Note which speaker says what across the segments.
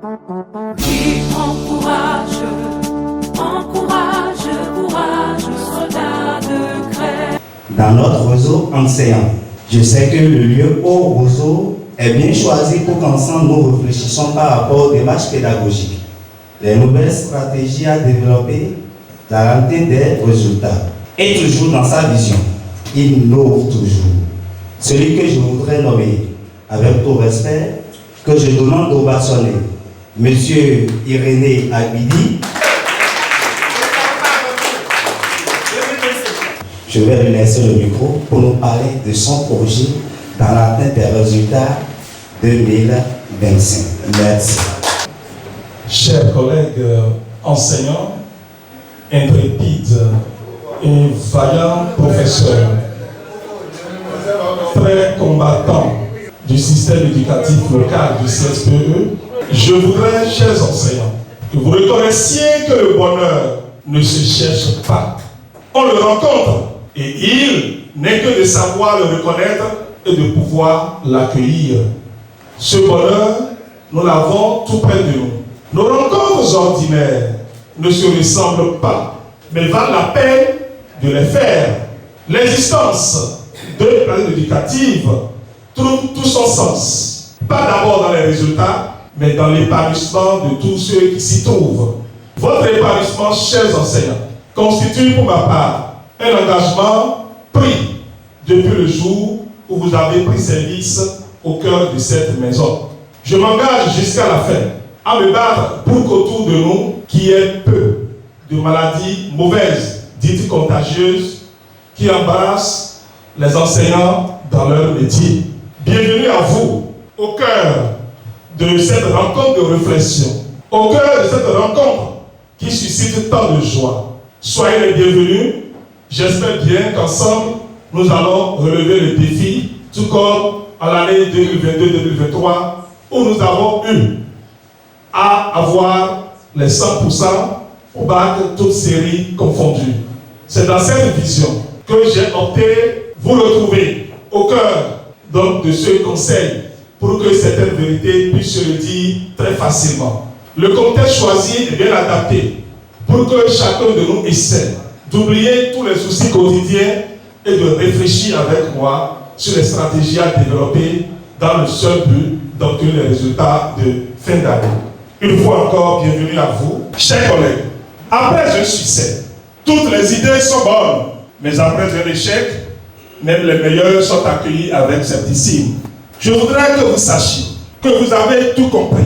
Speaker 1: Oui, encourage, soldat de Grève.
Speaker 2: Dans notre réseau enseignant, je sais que le lieu au réseau est bien choisi pour qu'ensemble nous réfléchissions par rapport aux démarches pédagogiques, les nouvelles stratégies à développer, la réalité des résultats. Et toujours dans sa vision, il innove toujours. Celui que je voudrais nommer, avec tout respect, que je demande d'ovationner, Monsieur Irénée Agbidi. Je vais lui laisser le micro pour nous parler de son projet dans l'atteinte des résultats 2025. Merci.
Speaker 3: Chers collègues enseignants, intrépides et vaillants professeurs, très combattants du système éducatif local du CSPE, je voudrais, chers enseignants, que vous reconnaissiez que le bonheur ne se cherche pas. On le rencontre et il n'est que de savoir le reconnaître et de pouvoir l'accueillir. Ce bonheur, nous l'avons tout près de nous. Nos rencontres ordinaires ne se ressemblent pas, mais valent la peine de les faire. L'existence de planète éducative trouve tout son sens. Pas d'abord dans les résultats, mais dans l'épanouissement de tous ceux qui s'y trouvent. Votre épanouissement, chers enseignants, constitue pour ma part un engagement pris depuis le jour où vous avez pris service au cœur de cette maison. Je m'engage jusqu'à la fin à me battre pour qu'autour de nous, qu'il y ait peu de maladies mauvaises, dites contagieuses, qui embarrassent les enseignants dans leur métier. Bienvenue à vous, au cœur de cette rencontre de réflexion, au cœur de cette rencontre qui suscite tant de joie. Soyez les bienvenus. J'espère bien qu'ensemble, nous allons relever le défi, tout comme en l'année 2022-2023, où nous avons eu à avoir les 100% au bac, toutes séries confondues. C'est dans cette vision que j'ai opté vous retrouver au cœur donc, de ce conseil pour que certaines vérités puissent se le dire très facilement. Le contexte choisi est bien adapté pour que chacun de nous essaie d'oublier tous les soucis quotidiens et de réfléchir avec moi sur les stratégies à développer dans le seul but d'obtenir les résultats de fin d'année. Une fois encore, bienvenue à vous, chers collègues. Après un succès, toutes les idées sont bonnes, mais après un échec, même les meilleurs sont accueillis avec scepticisme. Je voudrais que vous sachiez que vous avez tout compris.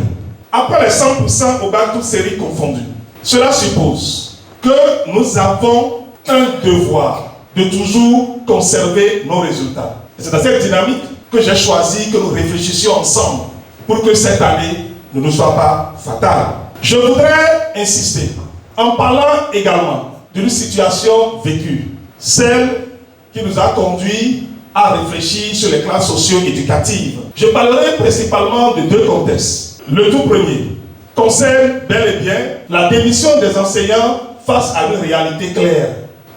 Speaker 3: Après les 100% au bac, toutes séries confondues, cela suppose que nous avons un devoir de toujours conserver nos résultats. Et c'est dans cette dynamique que j'ai choisi que nous réfléchissions ensemble pour que cette année ne nous soit pas fatale. Je voudrais insister en parlant également d'une situation vécue, celle qui nous a conduit à réfléchir sur les classes socio-éducatives. Je parlerai principalement de deux contextes. Le tout premier concerne bel et bien la démission des enseignants face à une réalité claire,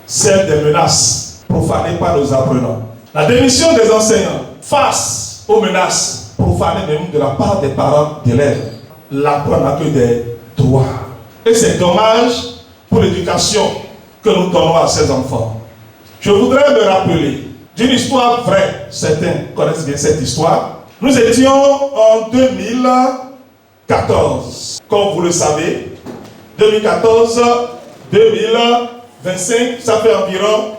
Speaker 3: celle des menaces profanées par nos apprenants. La démission des enseignants face aux menaces profanées même de la part des parents d'élèves. L'apprenant n'a que des droits. Et c'est dommage pour l'éducation que nous donnons à ces enfants. Je voudrais me rappeler d'une histoire vraie. Certains connaissent bien cette histoire. Nous étions en 2014. Comme vous le savez, 2014-2025, ça fait environ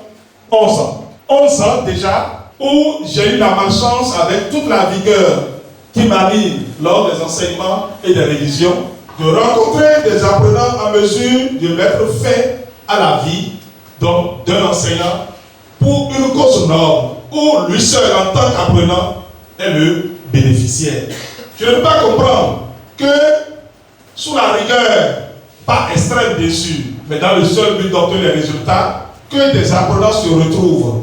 Speaker 3: 11 ans. 11 ans déjà, où j'ai eu la malchance avec toute la vigueur qui m'anime lors des enseignements et des révisions, de rencontrer des apprenants en mesure de mettre fin à la vie d'un enseignant pour une cause noble, où lui seul en tant qu'apprenant est le bénéficiaire. Je ne peux pas comprendre que sous la rigueur, pas extrême dessus, mais dans le seul but d'obtenir les résultats, que des apprenants se retrouvent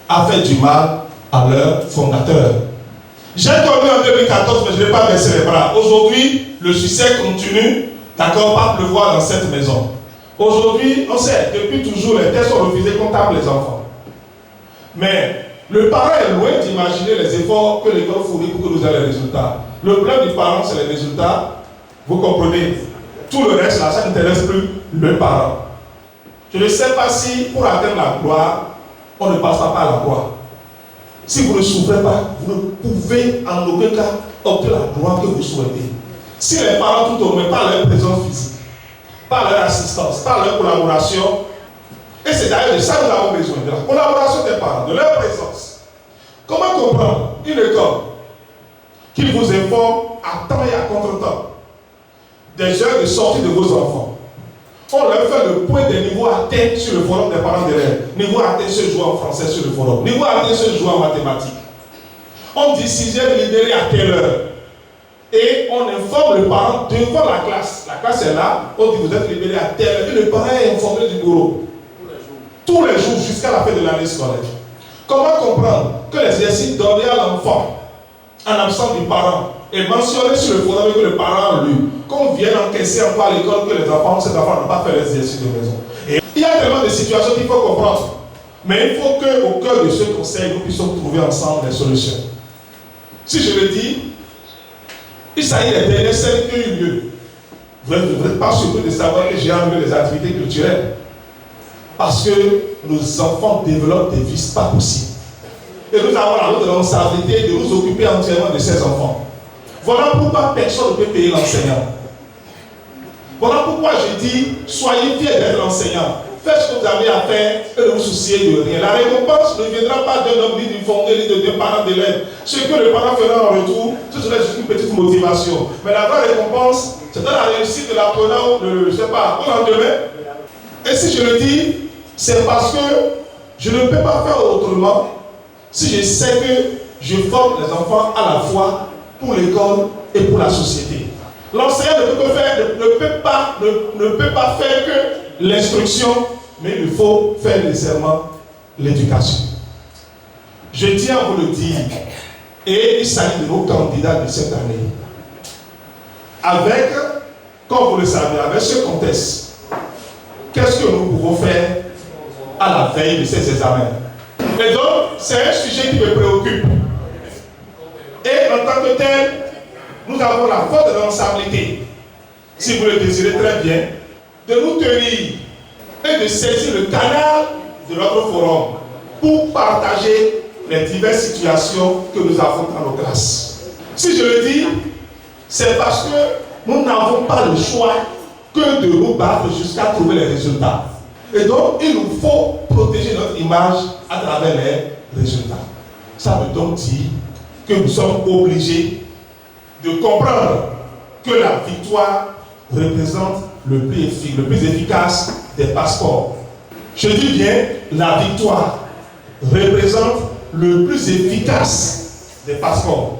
Speaker 3: à faire du mal à leur fondateur. J'ai tombé en 2014, mais je n'ai pas baissé les bras. Aujourd'hui, le succès continue, d'accord, pas pleuvoir dans cette maison. Aujourd'hui, on sait, depuis toujours, les tests sont refusés comptables les enfants. Mais le parent est loin d'imaginer les efforts que l'école fournit pour que nous ayons les résultats. Le problème du parent, c'est les résultats. Vous comprenez? Tout le reste, là, ça n'intéresse plus le parent. Je ne sais pas si pour atteindre la gloire, on ne passe pas par la gloire. Si vous ne souffrez pas, vous ne pouvez en aucun cas obtenir la gloire que vous souhaitez. Si les parents, tout au moins, par leur présence physique, par leur assistance, par leur collaboration, et c'est d'ailleurs de ça que nous avons besoin, de la collaboration des parents, de leur présence. Comment comprendre une école qui vous informe à temps et à contre-temps des heures de sortie de vos enfants? On leur fait le point des niveaux atteints sur le forum des parents d'élèves. Niveau atteint ce jour en français sur le forum. Niveau atteint ce jour en mathématiques. On dit 6e libéré à quelle heure? Et on informe le parent devant la classe. La classe est là. On dit vous êtes libéré à telle heure. Et le parent est informé du bureau. Tous les jours jusqu'à la fin de l'année scolaire. Comment comprendre que l'exercice donné à l'enfant en absence du parent est mentionné sur le forum que le parent a lu, qu'on vienne encaisser encore à l'école que les enfants, ces enfants n'ont pas fait l'exercice de maison. Et il y a tellement de situations qu'il faut comprendre. Mais il faut qu'au cœur de ce conseil, nous puissions trouver ensemble des solutions. Si je le dis, il s'agit des dernières scènes qui ont eu lieu. Vous n'êtes pas surpris de savoir que j'ai enlevé les activités culturelles. Parce que nos enfants développent des vices pas possibles. Et nous avons la lourde responsabilité de nous occuper entièrement de ces enfants. Voilà pourquoi personne ne peut payer l'enseignant. Voilà pourquoi je dis, soyez fiers d'être l'enseignant. Faites ce que vous avez à faire et ne vous souciez de rien. La récompense ne viendra pas d'un homme, ni d'une fondée, ni de deux parents d'élèves. Ce que le parent fera en retour, ce serait juste une petite motivation. Mais la vraie récompense, c'est dans la réussite de l'apprenant, je ne sais pas, au lendemain. Et si je le dis, c'est parce que je ne peux pas faire autrement si je sais que je forme les enfants à la fois pour l'école et pour la société. L'enseignant ne peut pas faire que l'instruction, mais il faut faire nécessairement l'éducation. Je tiens à vous le dire, et il s'agit de nos candidats de cette année. Avec, comme vous le savez, avec ce contexte, qu'est-ce que nous pouvons faire à la veille de ces examens? Et donc, c'est un sujet qui me préoccupe. Et en tant que tel, nous avons la forte responsabilité, si vous le désirez très bien, de nous tenir et de saisir le canal de notre forum pour partager les diverses situations que nous avons dans nos classes. Si je le dis, c'est parce que nous n'avons pas le choix que de nous battre jusqu'à trouver les résultats. Et donc, il nous faut protéger notre image à travers les résultats. Ça veut donc dire que nous sommes obligés de comprendre que la victoire représente le plus efficace des passeports. Je dis bien, la victoire représente le plus efficace des passeports.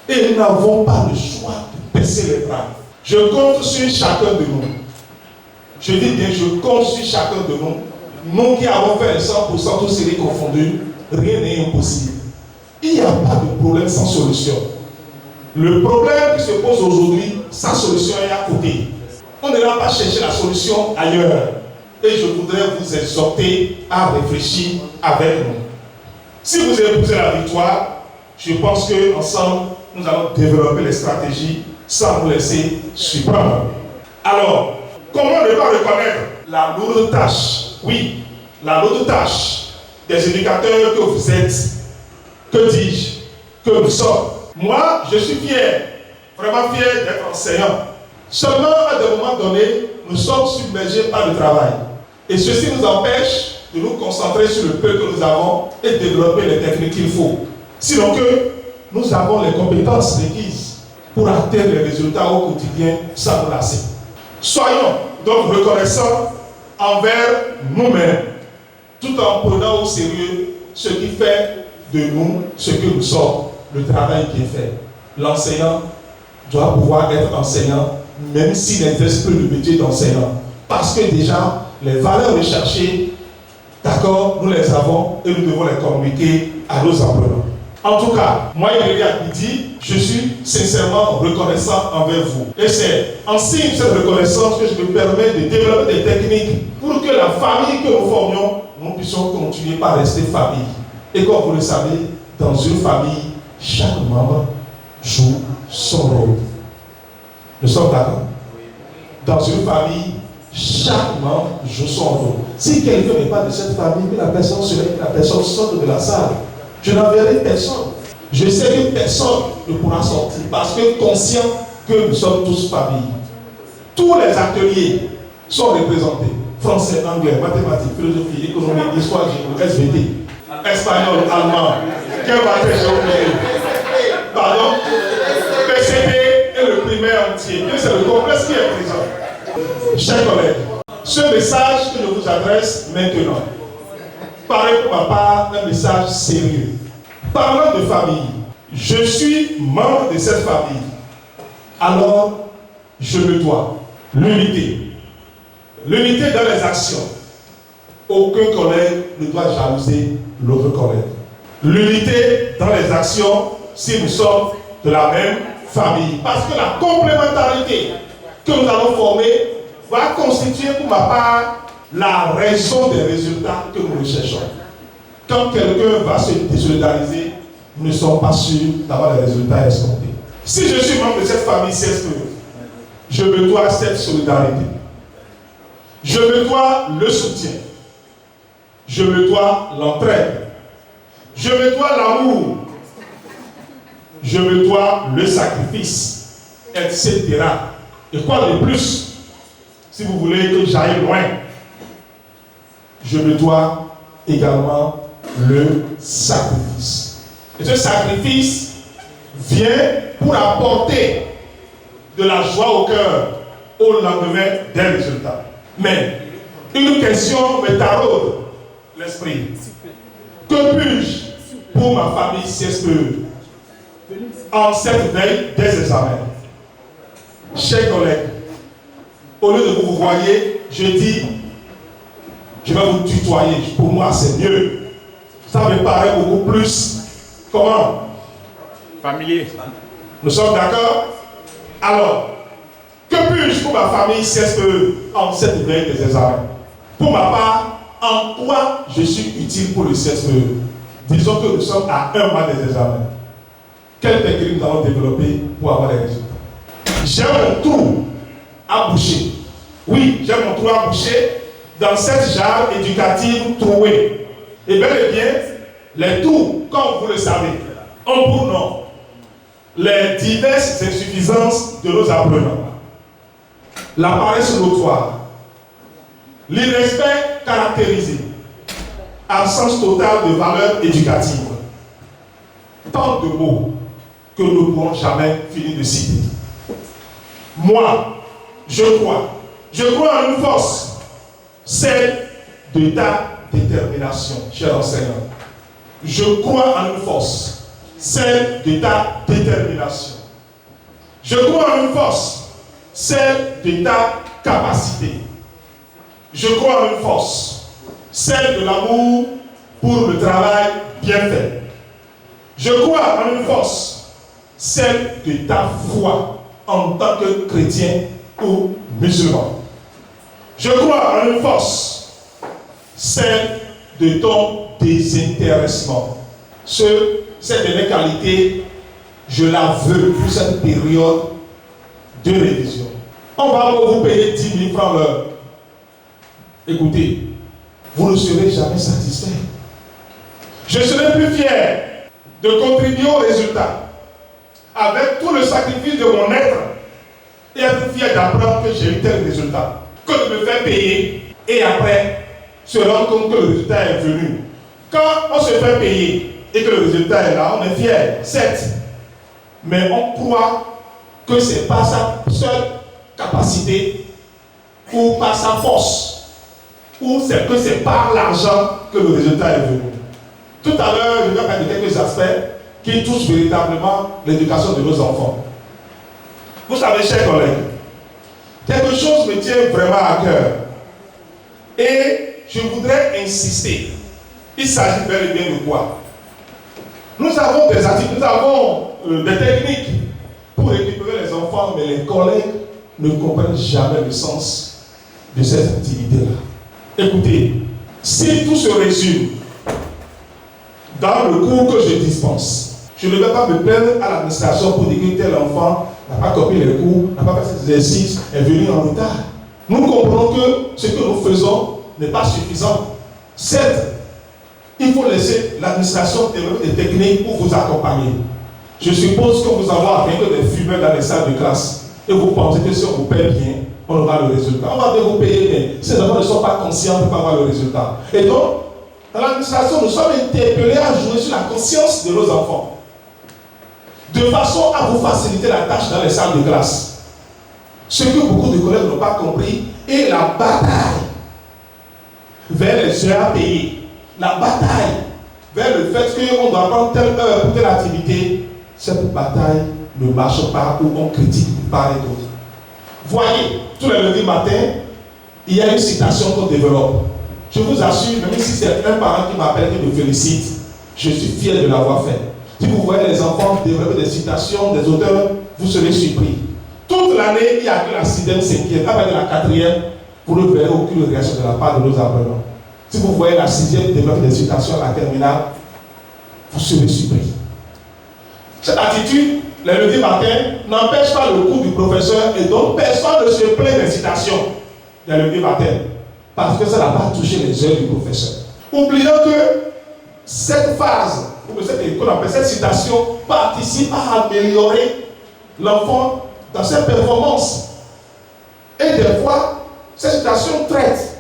Speaker 3: Et nous n'avons pas le choix de baisser les bras. Je compte sur chacun de nous. Je dis bien, je compte sur chacun de nous. Nous qui avons fait 100% tous séries confondues, rien n'est impossible. Il n'y a pas de problème sans solution. Le problème qui se pose aujourd'hui, sa solution est à côté. On ne va pas chercher la solution ailleurs. Et je voudrais vous exhorter à réfléchir avec nous. Si vous épousez la victoire, je pense qu'ensemble, nous allons développer les stratégies sans vous laisser surprendre. Alors, comment ne pas reconnaître la lourde tâche? Oui, la lourde tâche des éducateurs que vous êtes. Que dis-je? Que nous sommes. Moi, je suis fier, vraiment fier d'être enseignant. Seulement, à des moments donnés, nous sommes submergés par le travail. Et ceci nous empêche de nous concentrer sur le peu que nous avons et développer les techniques qu'il faut. Sinon que nous avons les compétences requises pour atteindre les résultats au quotidien sans nous lasser. Soyons donc reconnaissants envers nous-mêmes, tout en prenant au sérieux ce qui fait de nous ce que nous sommes, le travail qui est fait. L'enseignant doit pouvoir être enseignant, même s'il n'exerce plus le métier d'enseignant. Parce que déjà, les valeurs recherchées, d'accord, nous les avons et nous devons les communiquer à nos apprenants. En tout cas, moi, il à midi, je suis sincèrement reconnaissant envers vous. Et c'est en signe de cette reconnaissance que je me permets de développer des techniques pour que la famille que nous formions, nous puissions continuer par rester famille. Et comme vous le savez, dans une famille, chaque membre joue son rôle. Nous sommes d'accord. Dans une famille, chaque membre joue son rôle. Si quelqu'un n'est pas de cette famille, que la personne sorte de la salle. Je n'enverrai personne. Je sais que personne ne pourra sortir parce que conscient que nous sommes tous famille. Tous les ateliers sont représentés. Français, anglais, mathématiques, philosophie, économie, histoire, géographie, SVT, espagnol, allemand. Quel matière j'ai oublié? Pardon? PCB et le primaire entier. C'est le complexe qui est présent. Chers collègues, ce message que je vous adresse maintenant paraît pour ma part un message sérieux. Parlant de famille, je suis membre de cette famille. Alors, je me dois l'unité. L'unité dans les actions. Aucun collègue ne doit jalouser l'autre collègue. L'unité dans les actions si nous sommes de la même famille. Parce que la complémentarité que nous allons former va constituer pour ma part la raison des résultats que nous recherchons. Quand quelqu'un va se désolidariser, nous ne sommes pas sûrs d'avoir les résultats escomptés. Si je suis membre de cette famille CSPE, je me dois cette solidarité. Je me dois le soutien. Je me dois l'entraide. Je me dois l'amour. Je me dois le sacrifice, etc. Et quoi de plus? Si vous voulez que j'aille loin, je me dois également le sacrifice. Et ce sacrifice vient pour apporter de la joie au cœur au lendemain des résultats. Mais une question me taraude l'esprit. Que puis-je pour ma famille CSPE en cette veille des examens? Chers collègues, au lieu de vous voyer, je dis, je vais vous tutoyer. Pour moi, c'est mieux. Ça me paraît beaucoup plus, comment?
Speaker 4: Familier.
Speaker 3: Nous sommes d'accord? Alors, que puis-je pour ma famille CSPE en cette veille des examens? Pour ma part, en quoi je suis utile pour le CSPE? Disons que nous sommes à un mois des examens. Quelle technique nous allons développer pour avoir les résultats? J'ai mon trou à boucher. Oui, j'ai mon trou à boucher dans cette jarre éducative trouée. Et bel et bien, les trous, comme vous le savez, ont pour nom les diverses insuffisances de nos apprenants. La paresse notoire, l'irrespect caractérisé, absence totale de valeur éducative. Tant de mots que nous ne pourrons jamais finir de citer. Moi, je crois en une force, celle de ta détermination, cher enseignant. Je crois en une force, celle de ta détermination. Je crois en une force, celle de ta capacité. Je crois en une force, celle de l'amour pour le travail bien fait. Je crois en une force, celle de ta foi en tant que chrétien ou musulman. Je crois en une force, celle de ton désintéressement. Cette dernière qualité, je la veux pour cette période de révision. On va vous payer 10 000 francs l'heure. Écoutez, vous ne serez jamais satisfait. Je serai plus fier de contribuer au résultat avec tout le sacrifice de mon être et être fier d'apprendre que j'ai eu tel résultat, que de me faire payer et après se rendre compte que le résultat est venu. Quand on se fait payer et que le résultat est là, on est fier, certes, mais on croit que ce n'est pas sa seule capacité ou par sa force, ou c'est que c'est par l'argent que le résultat est venu. Tout à l'heure, je vais parler de quelques aspects qui touchent véritablement l'éducation de nos enfants. Vous savez, chers collègues, quelque chose me tient vraiment à cœur. Et je voudrais insister. Il s'agit bel et bien de quoi? Nous avons des activités, nous avons des techniques pour récupérer les enfants, mais les collègues ne comprennent jamais le sens de ces activités-là. Écoutez, si tout se résume dans le cours que je dispense, je ne vais pas me plaindre à l'administration pour dire que tel enfant n'a pas copié les cours, n'a pas fait ses exercices, est venu en retard. Nous comprenons que ce que nous faisons n'est pas suffisant. Certes, il faut laisser l'administration développer des techniques pour vous accompagner. Je suppose que vous avez rien que des fumeurs dans les salles de classe et vous pensez que si on vous paye bien, on aura le résultat. On va bien vous payer, mais ces enfants ne sont pas conscients pour avoir le résultat. Et donc, dans l'administration, nous sommes interpellés à jouer sur la conscience de nos enfants, de façon à vous faciliter la tâche dans les salles de classe. Ce que beaucoup de collègues n'ont pas compris est la bataille vers les heures à payer. La bataille vers le fait qu'on doit prendre telle heure pour telle activité. Cette bataille ne marche pas ou on critique de part et d'autre. Voyez, tous les lundis matin, il y a une citation qu'on développe. Je vous assure, même si c'est un parent qui m'appelle et me félicite, je suis fier de l'avoir fait. Si vous voyez les enfants développer des citations, des auteurs, vous serez surpris. Toute l'année, il n'y a que la 6e, 5e, avec la 4e, vous ne verrez aucune réaction de la part de nos apprenants. Si vous voyez la 6e développer des citations à la terminale, vous serez surpris. Cette attitude, les lundis matin, n'empêche pas le cours du professeur et donc personne ne se plaint des citations les lundis matin. Parce que ça n'a pas touché les yeux du professeur. Oublions que cette phase, ou qu'on appelle cette citation, participe à améliorer l'enfant dans ses performances. Et des fois, cette citation traite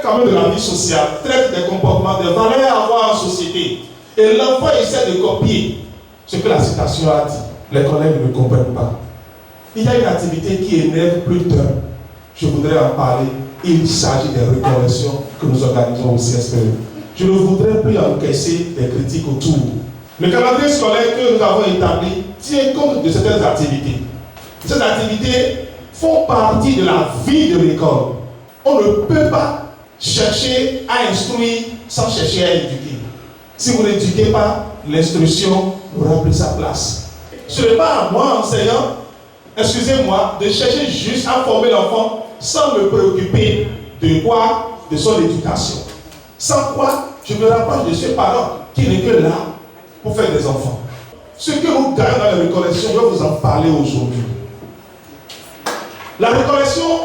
Speaker 3: quand même de la vie sociale, traite des comportements, des valeurs à avoir en société. Et l'enfant essaie de copier ce que la citation a dit. Les collègues ne comprennent pas. Il y a une activité qui énerve plus d'un. Je voudrais en parler. Il s'agit des reconnaissances que nous organisons au CSPE. Je ne voudrais plus encaisser des critiques autour. Le calendrier scolaire que nous avons établi tient compte de certaines activités. Ces activités font partie de la vie de l'école. On ne peut pas chercher à instruire sans chercher à éduquer. Si vous n'éduquez pas, l'instruction aura pris sa place. Ce n'est pas à moi, enseignant, excusez-moi, de chercher juste à former l'enfant sans me préoccuper de quoi? De son éducation. Sans quoi, je me rapproche de ce parent qui n'est que là pour faire des enfants. Ce que nous gagnons dans la reconnaissance, je vais vous en parler aujourd'hui. La reconnaissance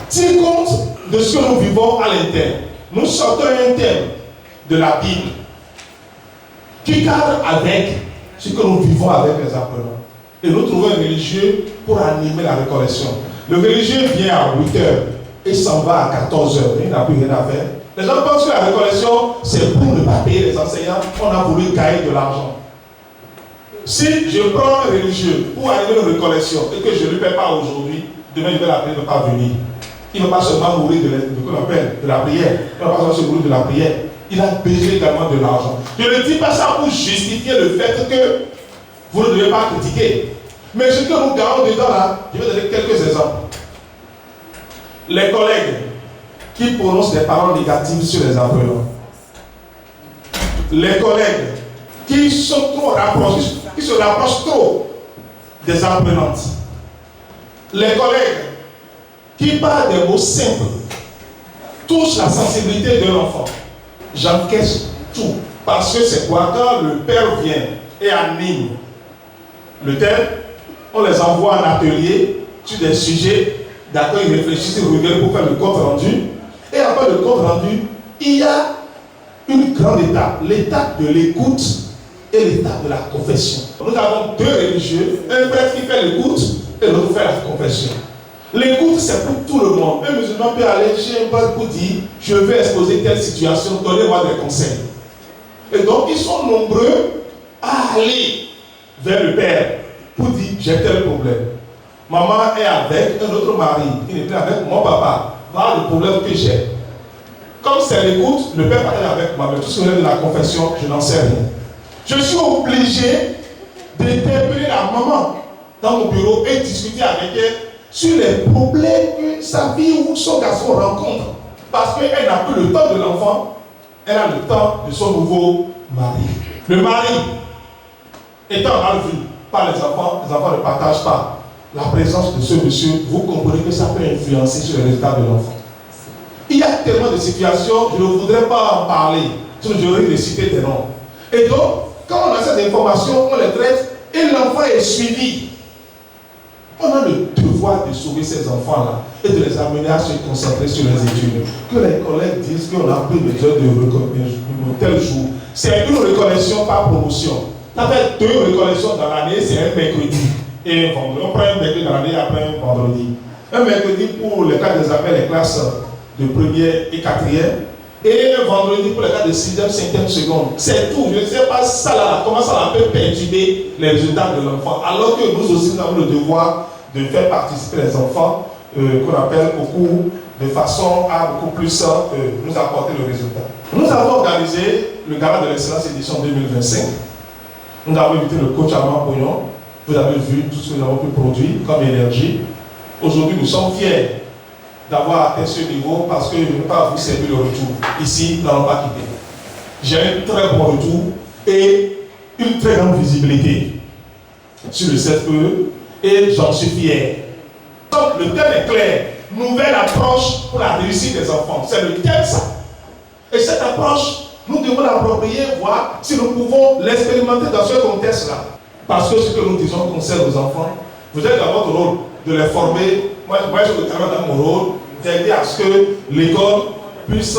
Speaker 3: tient compte de ce que nous vivons à l'interne. Nous sortons un thème de la Bible qui cadre avec ce que nous vivons avec les apprenants. Et nous trouvons un religieux pour animer la reconnaissance. Le religieux vient à 8h et s'en va à 14h. Il n'a plus rien à faire. Les gens pensent que la reconnaissance, c'est pour ne pas payer les enseignants. On a voulu gagner de l'argent. Si je prends un religieux pour animer une reconnaissance et que je ne lui paie pas aujourd'hui, demain je vais l'appeler de ne pas venir. Il ne va pas seulement mourir de la prière. Il ne va pas seulement se mourir de la prière. Il a besoin également de l'argent. Je ne dis pas ça pour justifier le fait que vous ne devez pas critiquer. Mais ce que nous gagnons dedans là, je vais donner quelques exemples. Les collègues qui prononcent des paroles négatives sur les apprenants. Les collègues qui sont trop rapprochés, qui se rapprochent trop des apprenantes. Les collègues qui parlent des mots simples, touchent la sensibilité de l'enfant. J'encaisse tout. Parce que c'est quoi? Quand le père vient et anime le thème, on les envoie en atelier sur des sujets. D'accord, ils réfléchissent, ils reviennent pour faire le compte rendu. Et après le compte rendu, il y a une grande étape, l'étape de l'écoute et l'étape de la confession. Nous avons deux religieux, un prêtre qui fait l'écoute et l'autre fait la confession. L'écoute, c'est pour tout le monde. Un musulman peut aller chez un prêtre pour dire, je vais exposer telle situation, donnez-moi des conseils. Et donc, ils sont nombreux à aller vers le père pour dire, j'ai tel problème. Maman est avec un autre mari, il n'est plus avec mon papa. Voilà le problème que j'ai. Comme c'est l'écoute, le père partage avec moi, mais tout ce qui est de la confession, je n'en sais rien. Je suis obligé d'interpeller la maman dans mon bureau et discuter avec elle sur les problèmes que sa fille ou son garçon rencontre. Parce qu'elle n'a plus le temps de l'enfant, elle a le temps de son nouveau mari. Le mari étant mal vu par les enfants ne partagent pas la présence de ce monsieur, vous comprenez que ça peut influencer sur les résultats de l'enfant. Il y a tellement de situations, je ne voudrais pas en parler, sinon j'aurais de citer des noms. Et donc, quand on a ces informations, on les traite et l'enfant est suivi. On a le devoir de sauver ces enfants-là et de les amener à se concentrer sur les études. Que les collègues disent qu'on a pris des heures de reconnaissance tel jour. C'est une reconnaissance par promotion. Ça fait 2 reconnaissances dans l'année, c'est un mercredi et un vendredi. On prend un mercredi dans l'année après un vendredi. Un mercredi pour les cas d'examen, les classes de première et quatrième. Et un vendredi pour les cas de 6e, 5e, seconde. C'est tout. Je ne sais pas ça là, comment ça peut perturber les résultats de l'enfant. Alors que nous aussi, nous avons le devoir de faire participer les enfants qu'on appelle au cours de façon à beaucoup plus nous apporter le résultat. Nous avons organisé le Gala de l'excellence édition 2025. Nous avons invité le coach Armand Bouillon. Vous avez vu tout ce que nous avons pu produire comme énergie. Aujourd'hui, nous sommes fiers d'avoir atteint ce niveau parce que je ne vais pas vous servir le retour. Ici, nous n'allons pas quitter. J'ai un très bon retour et une très grande visibilité sur le CFE et j'en suis fier. Donc, le thème est clair. Nouvelle approche pour la réussite des enfants. C'est le thème, ça. Et cette approche, nous devons l'approprier, voir si nous pouvons l'expérimenter dans ce contexte-là. Parce que ce que nous disons concerne aux enfants, vous êtes dans votre rôle de les former. Moi je travaille dans mon rôle d'aider à ce que l'école puisse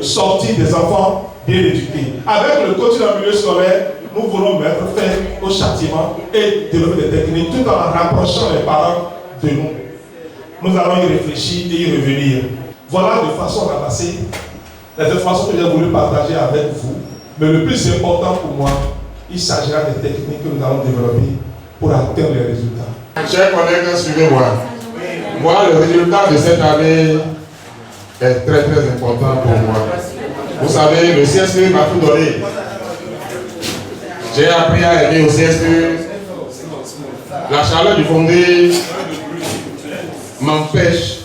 Speaker 3: sortir des enfants bien éduqués. Avec le coaching dans le milieu scolaire, nous voulons mettre fin au châtiment et développer des techniques tout en rapprochant les parents de nous. Nous allons y réfléchir et y revenir. Voilà de façon ramassée les informations que j'ai voulu partager avec vous. Mais le plus important pour moi, il s'agira des techniques que nous allons développer pour atteindre les résultats.
Speaker 4: Chers collègues, suivez-moi. Moi, le résultat de cette année est très très important pour moi. Vous savez, le CSE m'a tout donné. J'ai appris à aimer au CSE. La chaleur du fondé m'empêche,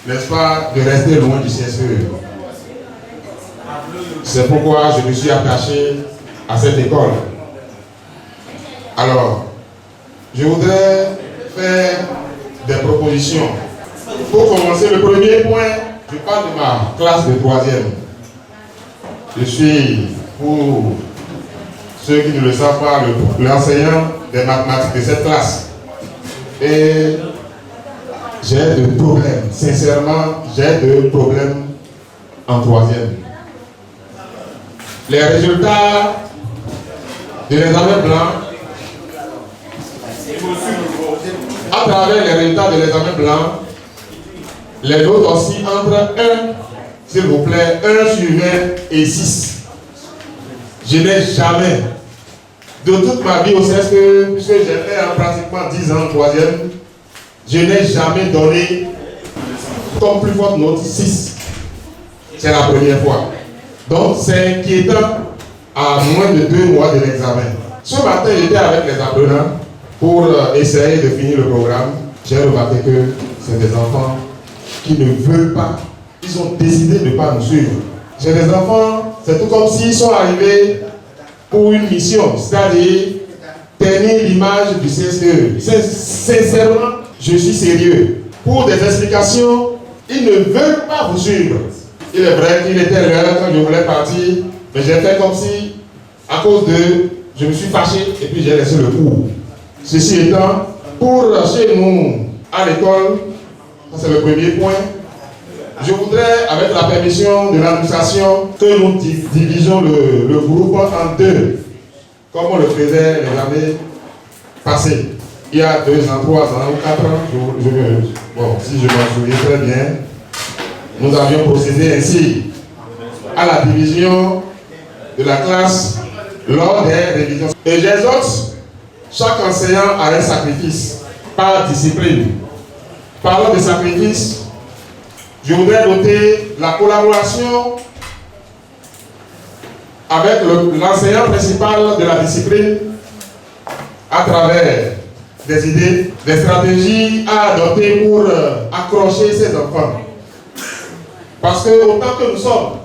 Speaker 4: n'est-ce pas, de rester loin du CSE. C'est pourquoi je me suis attaché à cette école. Alors, je voudrais faire des propositions. Pour commencer, le premier point, je parle de ma classe de 3e. Je suis, pour ceux qui ne le savent pas, l'enseignant des mathématiques de cette classe. Et j'ai de problèmes, sincèrement, j'ai de problèmes en 3e. Les résultats de l'examen blanc, à travers les résultats de l'examen blanc, les notes aussi entre 1, s'il vous plaît, 1 sur 20 et 6. Je n'ai jamais, de toute ma vie au CSE, puisque j'ai fait pratiquement 10 ans en 3e, je n'ai jamais donné comme plus forte note 6. C'est la première fois. Donc c'est inquiétant à moins de 2 mois de l'examen. Ce matin, j'étais avec les apprenants pour essayer de finir le programme. J'ai remarqué que c'est des enfants qui ne veulent pas. Ils ont décidé de ne pas nous suivre. J'ai des enfants, c'est tout comme s'ils sont arrivés pour une mission, c'est-à-dire tenir l'image du CSE. Sincèrement, je suis sérieux. Pour des explications, ils ne veulent pas vous suivre. Il est vrai qu'il était l'heure quand je voulais partir, mais j'ai fait comme si, à cause de, je me suis fâché et puis j'ai laissé le cours. Ceci étant, pour chez nous, à l'école, c'est le premier point, je voudrais, avec la permission de l'administration, que nous divisions le groupe en 2, comme on le faisait les années passées. Il y a 2 ans, 3 ans ou 4 ans, bon, si je m'en souviens très bien, nous avions procédé ainsi à la division de la classe lors des révisions. Et j'exhorte chaque enseignant à un sacrifice par discipline. Parlant de sacrifice, je voudrais noter la collaboration avec l'enseignant principal de la discipline à travers des idées, des stratégies à adopter pour accrocher ces enfants. Parce que autant que nous sommes,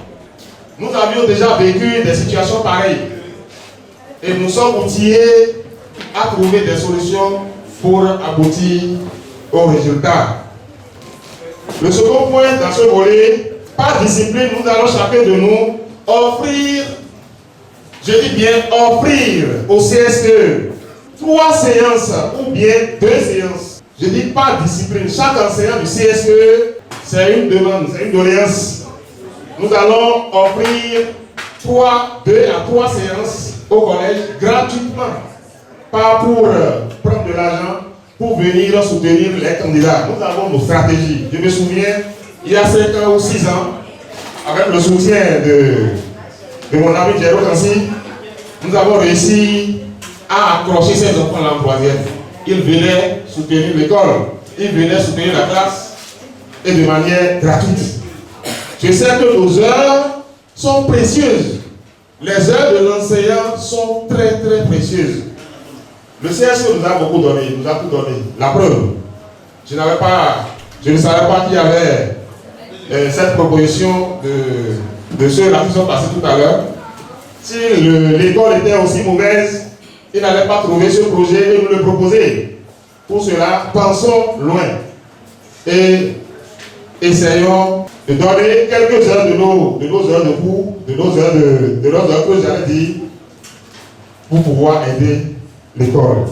Speaker 4: nous avions déjà vécu des situations pareilles. Et nous sommes outillés à trouver des solutions pour aboutir au résultat. Le second point dans ce volet, par discipline, nous allons chacun de nous offrir, je dis bien offrir au CSE 3 séances ou bien 2 séances Je dis pas discipline. Chaque enseignant du CSPE, c'est une demande, c'est une doléance. Nous allons offrir 2 à 3 séances au collège gratuitement. Pas pour prendre de l'argent, pour venir soutenir les candidats. Nous avons nos stratégies. Je me souviens, il y a 5 ans ou 6 ans, avec le soutien de mon ami Jérôme Tansi, nous avons réussi à accrocher ces enfants-là en 3e. Ils venaient soutenir l'école, ils venaient soutenir la classe, et de manière gratuite. Je sais que nos heures sont précieuses. Les heures de l'enseignant sont très très précieuses. Le CSE nous a beaucoup donné, nous a tout donné. La preuve, je ne savais pas qu'il y avait cette proposition de ceux-là qui sont passés tout à l'heure. Si l'école était aussi mauvaise, ils n'allaient pas trouver ce projet et nous le proposer. Pour cela, pensons loin et essayons de donner quelques heures de nos heures de cours, de nos heures que j'allais dire, pour pouvoir aider l'école.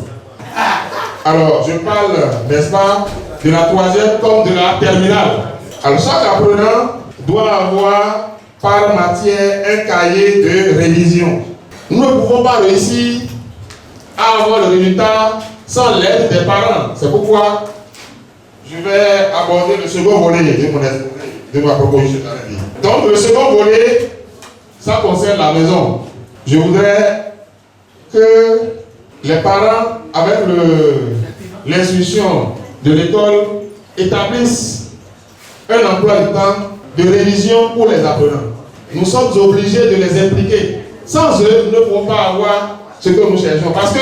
Speaker 4: Alors, je parle, n'est-ce pas, de la 3e comme de la terminale. Alors, chaque apprenant doit avoir par matière un cahier de révision. Nous ne pouvons pas réussir à avoir le résultat sans l'aide des parents. C'est pourquoi je vais aborder le second volet de ma proposition. Donc, le second volet, ça concerne la maison. Je voudrais que les parents, avec l'instruction de l'école, établissent un emploi du temps de révision pour les apprenants. Nous sommes obligés de les impliquer. Sans eux, nous ne pouvons pas avoir ce que nous cherchons. Parce que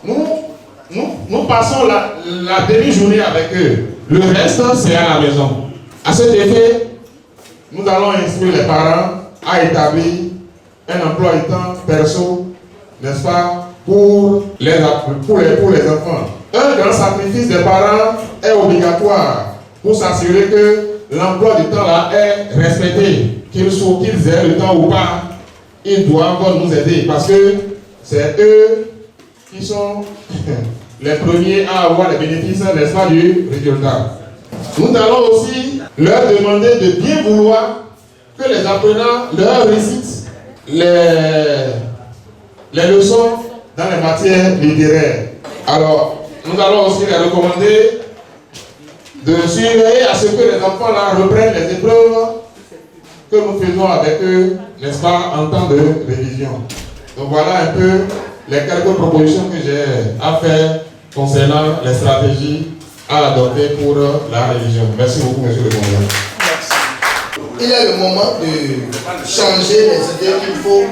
Speaker 4: nous passons la demi-journée avec eux. Le reste, c'est à la maison. À cet effet, nous allons instruire les parents à établir un emploi du temps perso, n'est-ce pas, pour les enfants. Un grand sacrifice des parents est obligatoire pour s'assurer que l'emploi du temps là est respecté, qu'ils aient le temps ou pas, ils doivent nous aider parce que c'est eux qui sont les premiers à avoir les bénéfices, n'est-ce pas, du résultat. Nous allons aussi leur demander de bien vouloir que les apprenants leur récitent les leçons dans les matières littéraires. Alors, nous allons aussi les recommander de surveiller à ce que les enfants là reprennent les épreuves que nous faisons avec eux, n'est-ce pas, en temps de révision. Donc voilà un peu les quelques propositions que j'ai à faire concernant les stratégies à adopter pour la révision. Merci beaucoup, monsieur le président.
Speaker 5: Il est le moment de changer les idées qu'il faut,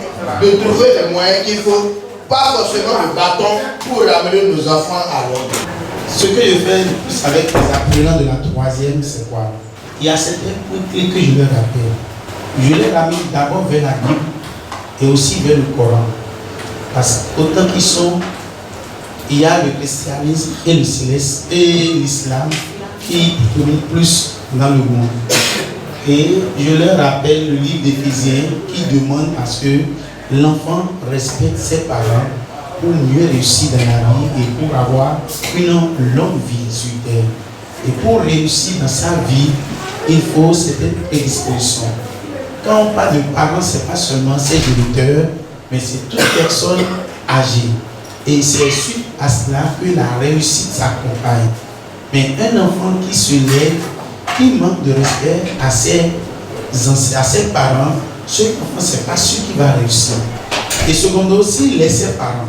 Speaker 5: de trouver les moyens qu'il faut, pas forcément le bâton pour ramener nos enfants à l'ordre.
Speaker 6: Ce que je fais le plus avec les apprenants de la 3e, c'est quoi? Il y a certains points clés que je leur rappelle. Je les ramène d'abord vers la Bible et aussi vers le Coran. Parce qu'autant qu'ils sont, il y a le christianisme et le céleste et l'islam qui domine plus dans le monde. Et je leur rappelle le livre d'Éphésiens qui demande à ce que l'enfant respecte ses parents pour mieux réussir dans la vie et pour avoir une longue vie sur terre. Et pour réussir dans sa vie, il faut certaines prédispositions. Quand on parle de parents, ce n'est pas seulement ses géniteurs, mais c'est toute personne âgée. Et c'est suite à cela que la réussite s'accompagne. Mais un enfant qui se lève, qui manque de respect à ses parents, ce enfant, ce n'est pas celui qui va réussir. Et secondo aussi, ses parents.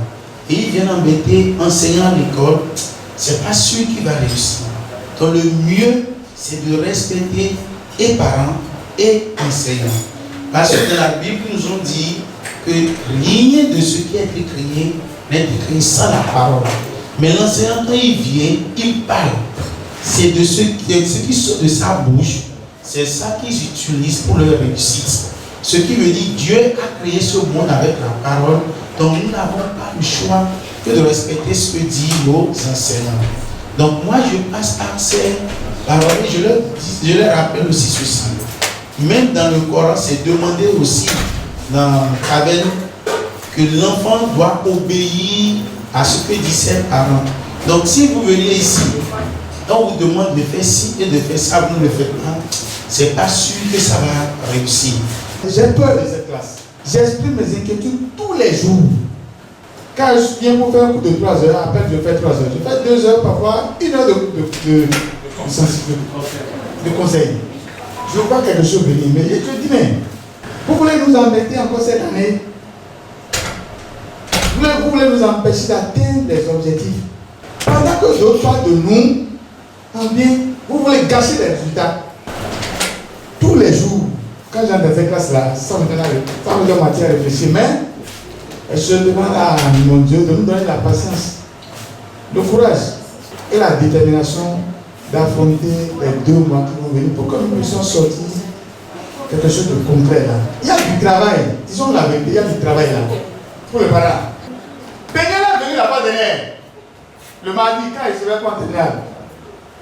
Speaker 6: Et ils viennent embêter, enseignant à l'école, ce n'est pas celui qui va réussir. Donc le mieux, c'est de respecter et parents et enseignants. Parce que dans la Bible, nous ont dit que rien de ce qui est écrit n'est écrit sans la parole. Mais l'enseignant, quand il vient, il parle. C'est de ce qui sort de sa bouche, c'est ça qu'ils utilisent pour leur réussite. Ce qui veut dire Dieu a créé ce monde avec la parole, donc nous n'avons pas le choix que de respecter ce que disent nos enseignants. Donc moi je passe par ces paroles et je leur rappelle aussi ceci. Même dans le Coran, c'est demandé aussi dans Kavel que l'enfant doit obéir à ce que disent ses parents. Donc si vous venez ici on vous demande de faire ci et de faire ça, vous ne le faites pas, c'est pas sûr que ça va réussir.
Speaker 5: J'ai peur de cette classe. J'exprime mes inquiétudes tous les jours. Quand je viens pour faire un cours de 3 heures, à peine je fais 3 heures. Je fais 2 heures, parfois 1 heure de conseil. Je vois quelque chose venir, mais je te dis, mais vous voulez nous embêter encore cette année? Vous voulez nous empêcher d'atteindre les objectifs. Pendant que d'autres parlent de nous, en bien, vous voulez gâcher les résultats. Tous les jours, quand j'entre dans cette classe-là, ça me donne matière à réfléchir, mais je demande à mon Dieu de nous donner la patience, le courage et la détermination d'affronter les 2 mois qui vont venir pour que nous puissions sortir quelque chose de concret là. Il y a du travail, disons la vérité, il y a du travail là pour le parent. Pénéla est venu là-bas derrière, le mardi, quand il se lève pour Pénéla,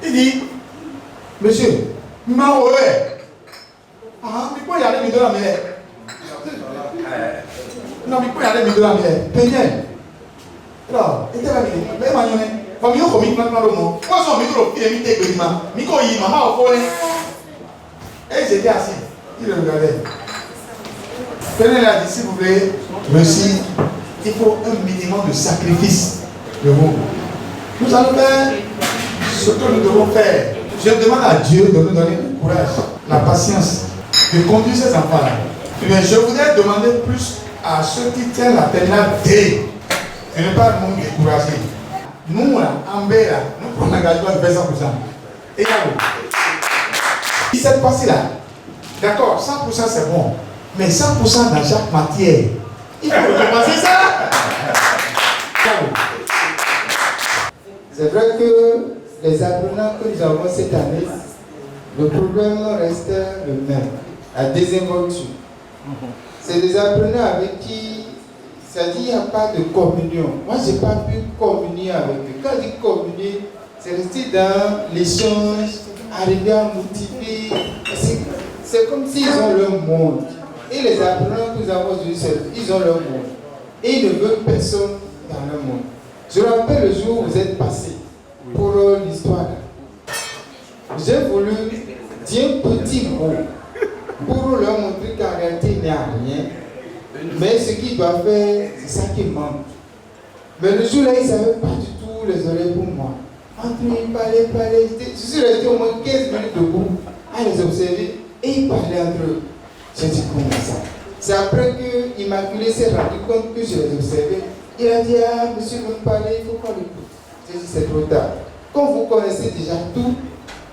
Speaker 5: il dit, monsieur, maman, ouais, mais quoi il y a des midons à mêler? Non, mais quoi il y a des midons à mêler? Pénéla, alors, il était là, mais maman, famille au comique maintenant le mot. Moi son micro il est mis tes béniments. Micro il m'a au fond. Et j'étais assis. Il le regardait. Prenez la dit s'il vous plaît. Merci. Il faut un minimum de sacrifice de vous. Nous allons faire ce que nous devons faire. Je demande à Dieu de nous donner le courage, la patience de conduire ces enfants-là. Mais je voudrais demander plus à ceux qui tiennent la terminale D et ne pas nous décourager. Nous, là, en B, là, nous prenons un engagement de 100%. Et là, cette fois-ci-là, d'accord, 100% c'est bon, mais 100% dans chaque matière. Il faut recommencer ça.
Speaker 7: C'est vrai que les apprenants que nous avons cette année, le problème reste le même, la désinvolture. C'est des apprenants avec qui, c'est-à-dire qu'il n'y a pas de communion. Moi, je n'ai pas pu communier avec eux. Quand je dis communier, c'est rester dans l'échange, arriver à motiver. C'est comme s'ils ont leur monde. Et les apprenants que nous avons aujourd'hui, ils ont leur monde. Et ils ne veulent personne dans leur monde. Je me rappelle le jour où vous êtes passé pour l'histoire. J'ai voulu dire un petit mot pour leur montrer qu'en réalité, il n'y a rien. Mais ce qu'ils doivent faire, c'est ça qui manque. Mais le jour-là, ils ne savaient pas du tout les oreilles pour moi. Entre eux, ils parlaient. Je suis resté au moins 15 minutes debout à les observer et ils parlaient entre eux. J'ai dit comment ça? C'est après que Immaculée s'est rendu compte que je les observais. Il a dit, ah, monsieur, vous me parlez, il faut qu'on l'écoute. J'ai dit, c'est trop tard. Quand vous connaissez déjà tout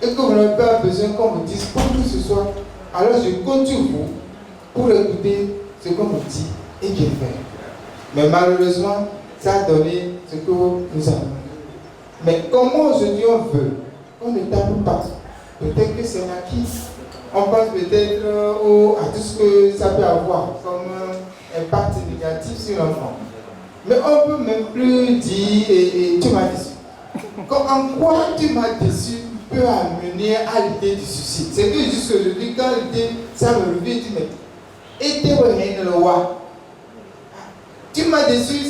Speaker 7: et que vous n'avez pas besoin qu'on vous dise pas tout ce soir, alors je compte sur vous pour écouter ce qu'on vous dit et bien faire. Mais malheureusement, ça a donné ce que nous avons. Mais comment aujourd'hui on veut qu'on ne tape pas? Peut-être que c'est acquis. On pense peut-être à tout ce que ça peut avoir comme impact négatif sur l'enfant. Mais on ne peut même plus dire et tu m'as déçu. En quoi tu m'as déçu peut amener à l'idée du suicide? C'est que jusqu'aujourd'hui, quand l'idée, ça me revient, tu me dis, et t'es le roi. Tu m'as déçu,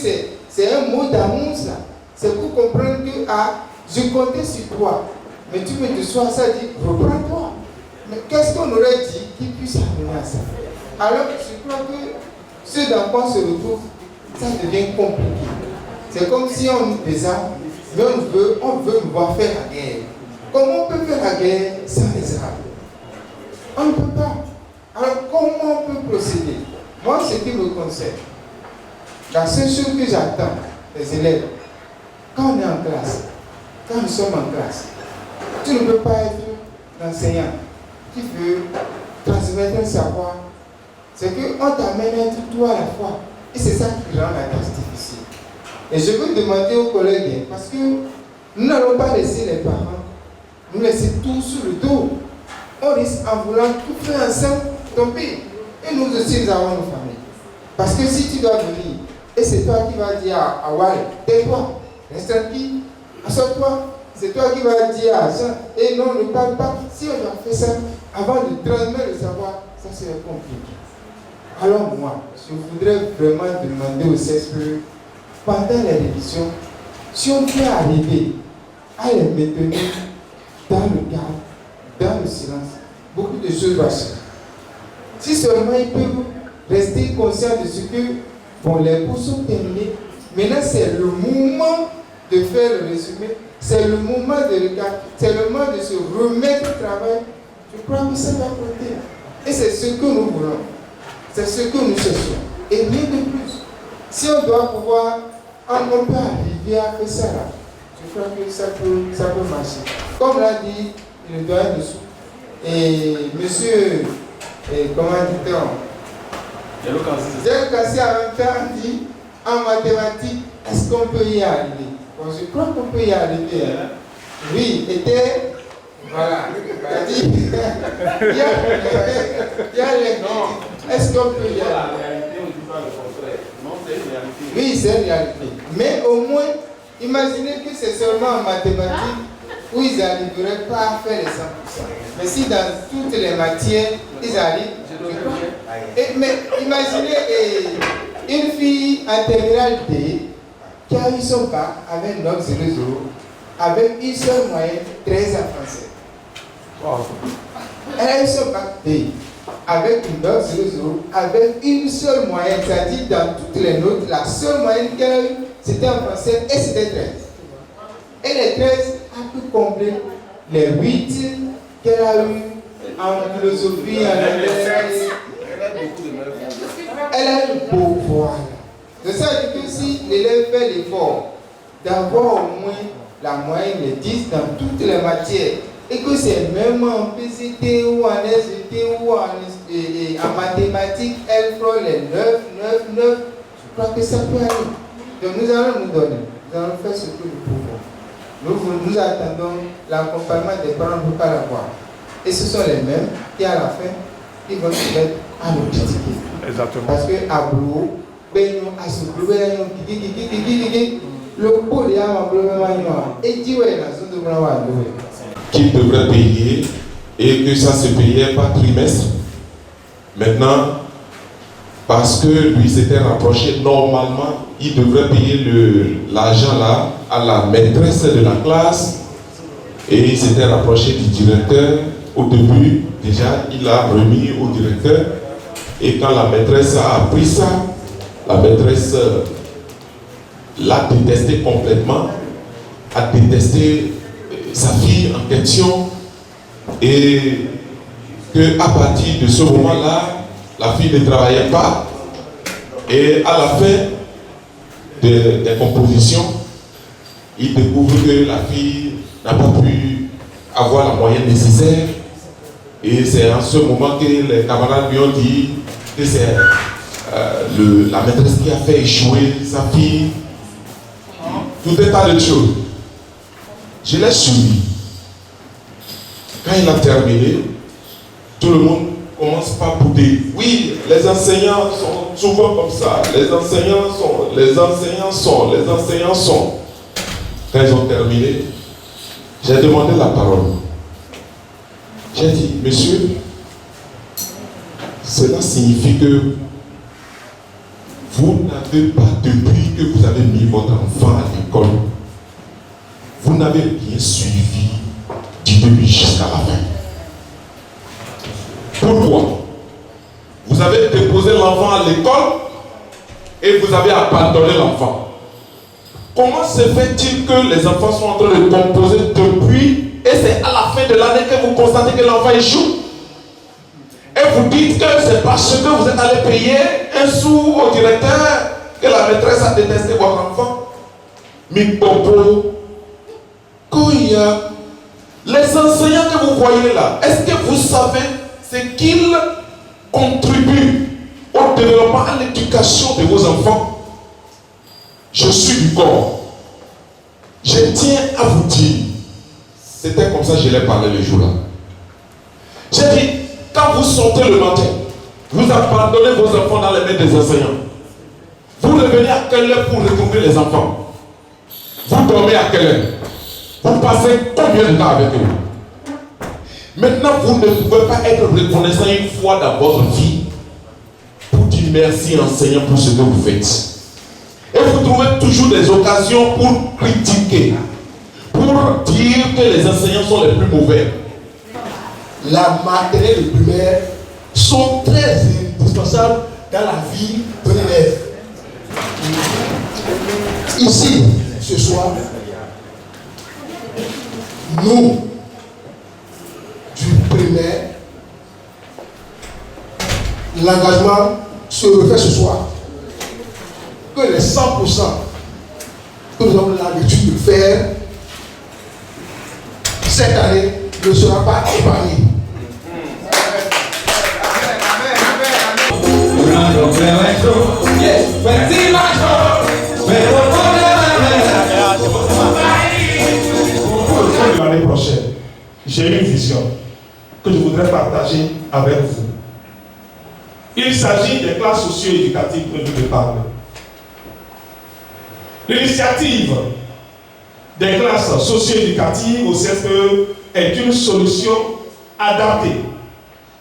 Speaker 7: c'est un mot d'amour, ça. C'est pour comprendre que je comptais sur toi. Mais tu me déçois, ça dit, reprends-toi. Mais qu'est-ce qu'on aurait dit qui puisse amener à ça? Alors, je crois que ce dans quoi on se retrouve, ça devient compliqué. C'est comme si on nous désarme, mais on veut nous voir faire la guerre. Comment on peut faire la guerre sans les armes? On ne peut pas. Alors, comment on peut procéder? Moi, ce qui me concerne, la seule chose que j'attends des élèves, quand on est en classe, quand nous sommes en classe, tu ne peux pas être l'enseignant qui veut transmettre un savoir. C'est qu'on t'amène à être tout à la fois. Et c'est ça qui rend la classe difficile. Et je veux demander aux collègues, parce que nous n'allons pas laisser les parents nous laisser tout sur le dos. On risque en voulant tout faire ensemble tomber. Et nous aussi, nous avons nos familles. Parce que si tu dois venir, et c'est toi qui vas dire à Wale, tais-toi, reste tranquille, assois-toi. C'est toi qui vas dire à Jean, et non, ne parle pas. Si on a fait ça, avant de transmettre le savoir, ça serait compliqué. Alors moi, je voudrais vraiment demander au CSPE, pendant les révisions, si on peut arriver à les maintenir dans le calme, dans le silence, beaucoup de choses vont changer. Si seulement ils peuvent rester conscients de ce que, bon, les cours sont terminés, maintenant c'est le moment de faire le résumé, c'est le moment de regarder, c'est le moment de se remettre au travail. Je crois que ça va compter. Et c'est ce que nous voulons. C'est ce que nous cherchons. Et rien de plus. Si on doit pouvoir, on peut arriver à faire ça là, je crois que ça peut marcher. Comme l'a dit le doyen dessous, et monsieur, comment dit-on, J'ai cassé en même temps dit, en mathématiques, est-ce qu'on peut y arriver? Bon, je crois qu'on peut y arriver. Hein? Oui, était. Voilà. Il y a les noms. Est-ce qu'on peut y arriver? Oui, c'est une réalité. Mais au moins, imaginez que c'est seulement en mathématiques où ils n'arriveraient pas à faire les 100%. Mais si dans toutes les matières, ils arrivent. Mais imaginez une fille en terminale D qui a eu son bac avec note 0,0 avec une seule moyenne 13 en français. Wow. Elle a eu son bac D avec une note 0,0 avec une seule moyenne, c'est-à-dire dans toutes les notes, la seule moyenne qu'elle a eue, c'était en français et c'était 13. Et les 13 a pu combler les 8 qu'elle a eu en philosophie, en anglais. Elle a eu beau voilà. De ça que si l'élève fait l'effort d'avoir au moins la moyenne de 10 dans toutes les matières, et que c'est même en PCT ou en SVT ou en mathématiques, elle prend les 9, je crois que ça peut aller. Donc nous allons nous donner, nous allons faire ce que nous pouvons. Nous attendons l'accompagnement des parents pour ne pas l'avoir. Et ce sont les mêmes qui à la fin, ils vont se mettre à nous critiquer.
Speaker 3: Exactement.
Speaker 7: Parce que à Blou, à ce Blou, le pot de l'âme et dit ouais, la zone de Blou.
Speaker 8: Qu'il devrait payer et que ça se payait par trimestre. Maintenant, parce que lui s'était rapproché, normalement, il devrait payer l'argent là à la maîtresse de la classe et il s'était rapproché du directeur. Au début, déjà, il a remis au directeur et quand la maîtresse a appris ça, la maîtresse l'a détesté complètement, a détesté sa fille en question et qu'à partir de ce moment-là, la fille ne travaillait pas et à la fin des compositions, il découvre que la fille n'a pas pu avoir la moyenne nécessaire et c'est en ce moment que les camarades lui ont dit que c'est la maîtresse qui a fait échouer sa fille, tout un tas de choses. Je l'ai suivi. Quand il a terminé, tout le monde commence par bouder. Oui, les enseignants sont souvent comme ça. Les enseignants sont. Quand ils ont terminé, j'ai demandé la parole. J'ai dit, monsieur, cela signifie que vous n'avez pas, depuis que vous avez mis votre enfant à l'école, vous n'avez rien suivi du début jusqu'à la fin. Pourquoi? Vous avez déposé l'enfant à l'école et vous avez abandonné l'enfant. Comment se fait-il que les enfants sont en train de composer depuis et c'est à la fin de l'année que vous constatez que l'enfant échoue? Et vous dites que c'est parce que vous êtes allé payer un sou au directeur que la maîtresse a détesté votre enfant? Mais Bobo, les enseignants que vous voyez là, est-ce que vous savez ce qu'ils contribuent au développement, à l'éducation de vos enfants? Je suis du corps. Je tiens à vous dire, c'était comme ça que je l'ai parlé le jour-là. J'ai dit, quand vous sortez le matin, vous abandonnez vos enfants dans les mains des enseignants. Vous revenez à quelle heure pour retrouver les enfants? Vous dormez à quelle heure? Vous passez combien de temps avec eux? Maintenant, vous ne pouvez pas être reconnaissant une fois dans votre vie pour dire merci enseignant pour ce que vous faites. Et vous trouvez toujours des occasions pour critiquer, pour pour dire que les enseignants sont les plus mauvais.
Speaker 9: La maternelle et le primaire sont très indispensables dans la vie de l'élève. Ici, ce soir, nous, du primaire, l'engagement se refait ce soir. Que les 100% que nous avons l'habitude de faire cette année ne sera pas épargné.
Speaker 3: L'année prochaine, j'ai une vision que je voudrais partager avec vous. Il s'agit des classes socio-éducatives que je vais parler. L'initiative des classes socio-éducatives au CSPE est une solution adaptée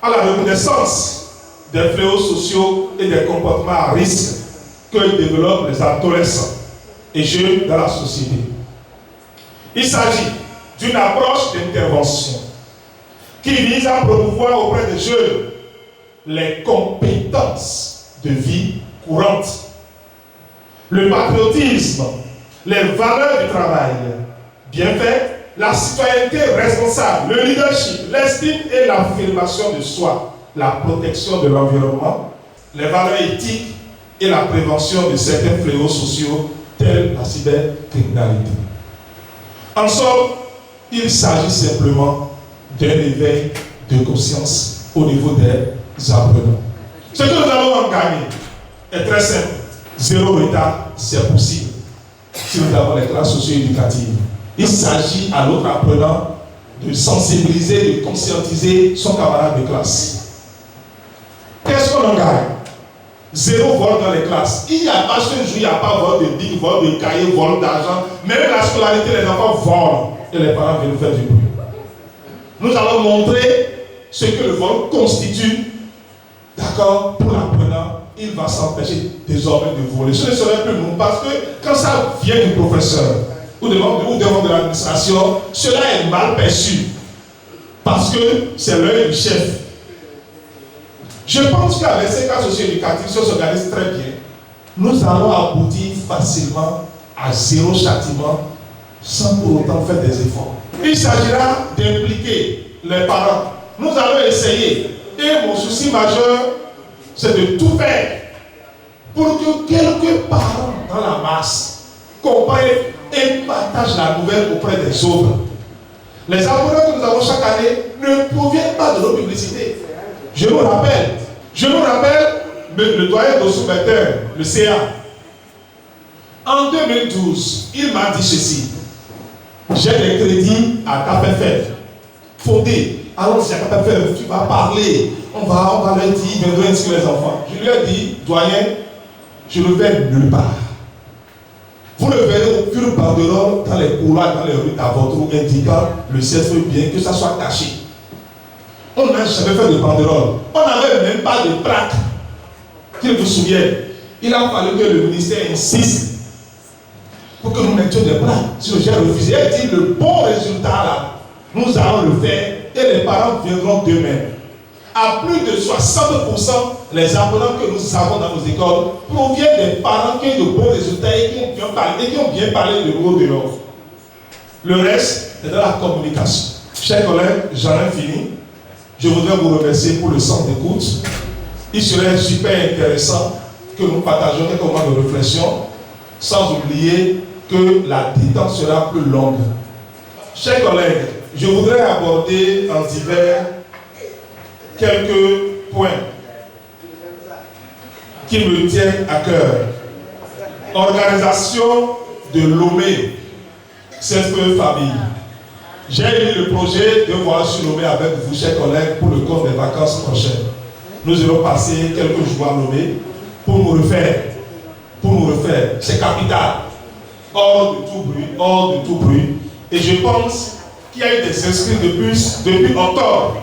Speaker 3: à la reconnaissance des fléaux sociaux et des comportements à risque que développent les adolescents et jeunes dans la société. Il s'agit d'une approche d'intervention qui vise à promouvoir auprès des jeunes les compétences de vie courante, le patriotisme, les valeurs du travail bien fait, la citoyenneté responsable, le leadership, l'estime et l'affirmation de soi, la protection de l'environnement, les valeurs éthiques et la prévention de certains fléaux sociaux tels la cybercriminalité. En somme, il s'agit simplement d'un éveil de conscience au niveau des apprenants. Ce que nous allons en gagner est très simple. Zéro retard, c'est possible si nous avons les classes socio-éducatives. Il s'agit à l'autre apprenant de sensibiliser, de conscientiser son camarade de classe. Qu'est-ce qu'on en gagne? Zéro vol dans les classes. Il n'y a pas ce jour, il n'y a pas vol de bic, vol de cahier, vol d'argent. Même la scolarité, les enfants volent et les parents viennent faire du bruit. Nous allons montrer ce que le vol constitue. D'accord? Pour l'apprenant, il va s'empêcher désormais de voler. Ce ne serait plus nous parce que quand ça vient du professeur ou devant de l'administration, cela est mal perçu parce que c'est l'œil du chef. Je pense qu'avec ces cas socio-éducatifs, si on s'organise très bien, nous allons aboutir facilement à zéro châtiment sans pour autant faire des efforts. Il s'agira d'impliquer les parents. Nous allons essayer. Et mon souci majeur, c'est de tout faire pour que quelques parents dans la masse comprennent et partagent la nouvelle auprès des autres. Les abonnés que nous avons chaque année ne proviennent pas de nos publicités. Je nous rappelle, le doyen d'Ossou-Better, le CA, en 2012, il m'a dit ceci: j'ai des crédits à KPFF, fondés. Alors, si à KPFF, tu vas parler, on va leur dire, ils viendront inscrire les enfants. Je lui ai dit, doyen, je ne vais nulle part. Vous ne verrez aucune banderole dans les couloirs, dans les rues à votre route indiquant le CSE bien, que ça soit caché. On n'a jamais fait de banderole. On n'avait même pas de plaque. Qu'il vous souvienne, il a fallu que le ministère insiste pour que nous mettions des plaques. Si j'ai refusé, il dit le bon résultat là, nous allons le faire et les parents viendront d'eux-mêmes. À plus de 60%, les apprenants que nous avons dans nos écoles proviennent des parents qui ont de bons résultats et qui ont bien parlé de nous dehors. Le reste est dans la communication. Chers collègues, j'en ai fini. Je voudrais vous remercier pour le sens d'écoute. Il serait super intéressant que nous partagions quelques moments de réflexion, sans oublier que la détente sera plus longue. Chers collègues, je voudrais aborder en divers quelques points qui me tiennent à cœur. Organisation de Lomé, CSPE Famille. J'ai eu le projet de voyage sur Lomé avec vous, chers collègues, pour le compte des vacances prochaines. Nous allons passer quelques jours à Lomé pour nous refaire. C'est capital. Hors de tout bruit. Et je pense qu'il y a eu des inscrits de plus depuis octobre.